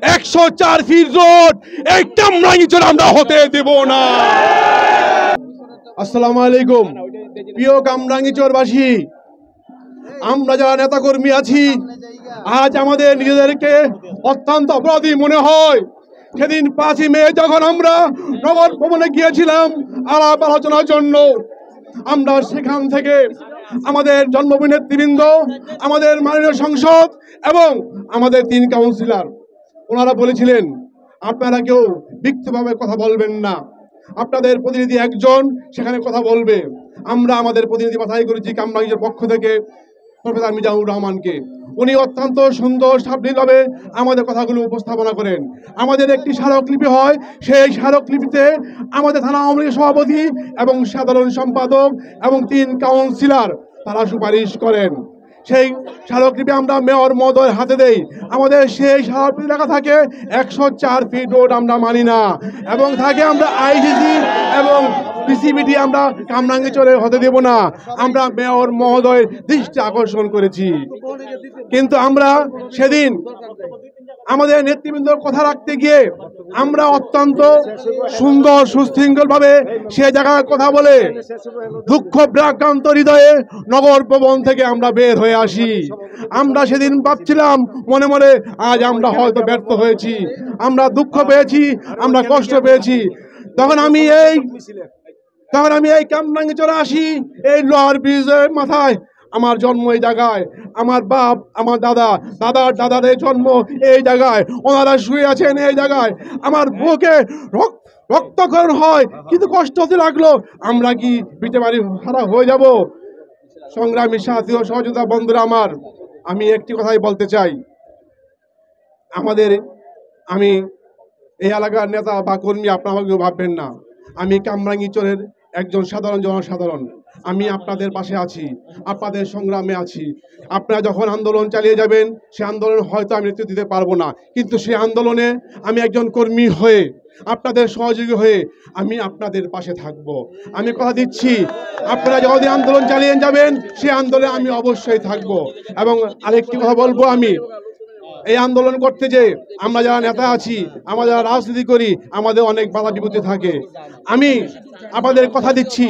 104 fit road এই কামরাঙ্গীরচর আমরা হতে দেব না। আসসালামু আলাইকুম প্রিয় কামরাঙ্গীরচরবাসী, আমরা যারা নেতাকর্মী আছি আজ আমাদের নিজেদেরকে অত্যন্ত অপরাধী মনে হয়। সেদিন 5ই মে যখন আমরা নগর ভবনে গিয়েছিলাম আলাপ আলোচনার জন্য, আমরা সেখান থেকে আমাদের জন্মভূমি নেতৃবৃন্দ, আমাদের মাননীয় সংসদ এবং আমাদের 3 কাউন্সিলর ওনারা বলেছিলেন আপনারা কেউ ব্যক্তিগতভাবে কথা বলবেন না, আপনাদের প্রতিনিধি একজন সেখানে কথা বলবে। আমরা আমাদের প্রতিনিধি বাছাই করেছি কামরাঙ্গীরচর পক্ষ থেকে প্রফেসর মিজানুর রহমানকে। উনি অত্যন্ত সুন্দর সাবলীলভাবে আমাদের কথাগুলো উপস্থাপনা করেন। আমাদের একটি স্মারকলিপি হয়, সেই স্মারকলিপিতে আমাদের থানা আওয়ামী লীগের সভাপতি এবং সাধারণ সম্পাদক এবং 3 কাউন্সিলর তারা সুপারিশ করেন। সেই স্মারকলিপি আমরা মেয়র মহোদয়ের হাতে দেই। আমাদের সেই স্মারকলিপি লেখা থাকে 104 ফিট রোড আমরা মানি না, এবং থাকে আমরা আইসিসি এবং পিসিবিডি আমরা কামরাঙ্গীরচরে হতে দেব না। আমরা মেয়র মহোদয়ের দৃষ্টি আকর্ষণ করেছি, কিন্তু আমরা সেদিন আমাদের নেতৃবৃন্দর কথা রাখতে গিয়ে আমরা অত্যন্ত সুন্দর সুশৃঙ্খলভাবে সে জায়গায় কথা বলে দুঃখ প্রাক্রান্ত হৃদয়ে নগর ভবন থেকে আমরা বের হয়ে আসি। আমরা সেদিন ভাবছিলাম মনে মনে আজ আমরা হয়তো ব্যর্থ হয়েছি, আমরা দুঃখ পেয়েছি, আমরা কষ্ট পেয়েছি। তখন আমি এই কামরাঙ্গীরচরে আসি, এই লোহার ব্রিজের মাথায় আমার জন্ম এই জায়গায়, আমার বাপ আমার দাদার দাদাদের জন্ম এই জায়গায়, ওনারা শুয়ে আছেন এই জায়গায়। আমার বুকে রক্তক্ষরণ হয়, কিন্তু কষ্ট হতে লাগলো, আমরা কি পিঠে বাড়ি হারা হয়ে যাব? সংগ্রামী সাথী ও সহযোগিতা বন্ধুরা আমার, আমি একটি কথাই বলতে চাই, আমি এই এলাকার নেতা বা কর্মী আপনারা কেউ ভাববেন না, আমি কামরাঙ্গীরচরের একজন সাধারণ জনসাধারণ। আমি আপনাদের পাশে আছি, আপনাদের সংগ্রামে আছি। আপনারা যখন আন্দোলন চালিয়ে যাবেন সে আন্দোলন হয়তো আমি নেতৃত্ব দিতে পারবো না, কিন্তু সেই আন্দোলনে আমি একজন কর্মী হয়ে আপনাদের সহযোগী হয়ে আমি আপনাদের পাশে থাকব। আমি কথা দিচ্ছি, আপনারা যখন আন্দোলন চালিয়ে যাবেন সেই আন্দোলনে আমি অবশ্যই থাকব। এবং আরেকটি কথা বলবো, আমি এই আন্দোলন করতে যে আমরা যারা নেতা আছি, আমরা যারা রাজনীতি করি, আমাদের অনেক বাধা বিপত্তি থাকে। আমি আপনাদের কথা দিচ্ছি,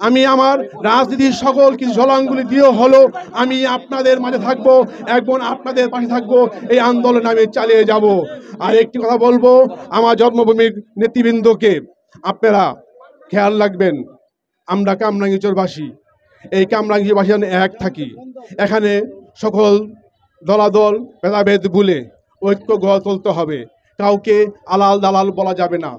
আমি আমার রাজনীতির সকল কিছু ঝলাঙ্গুলি দিয়ে হলো আমি আপনাদের মাঝে থাকবো, একজন আপনাদের পাশে থাকবো, এই আন্দোলন আমি চালিয়ে যাব। আর একটি কথা বলবো আমার জন্মভূমির নেতৃবৃন্দকে, আপনারা খেয়াল রাখবেন, আমরা কামরাঙ্গীরচরবাসী, এই কামরাঙ্গীরবাসী যেন এক থাকি। এখানে সকল দলাদল ভেদাভেদ ভুলে ঐক্য গড়ে তুলতে হবে, কাউকে আলাল দালাল বলা যাবে না।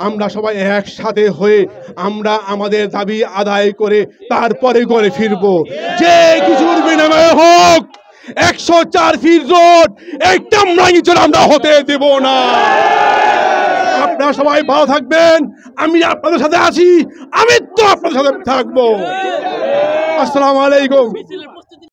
আমরা সবাই একসাথে হয়ে আমরা আমাদের দাবি আদায় করে তারপরে ঘরে ফিরবো, যে কিছুর বিনিময়ে হোক। 104 ফিট রোড এই কামরাঙ্গীরচর আমরা হতে দেব না। আপনারা সবাই ভালো থাকবেন, আমি আপনাদের সাথে আছি, আমি তো আপনাদের সাথে থাকবো। আসসালামু আলাইকুম।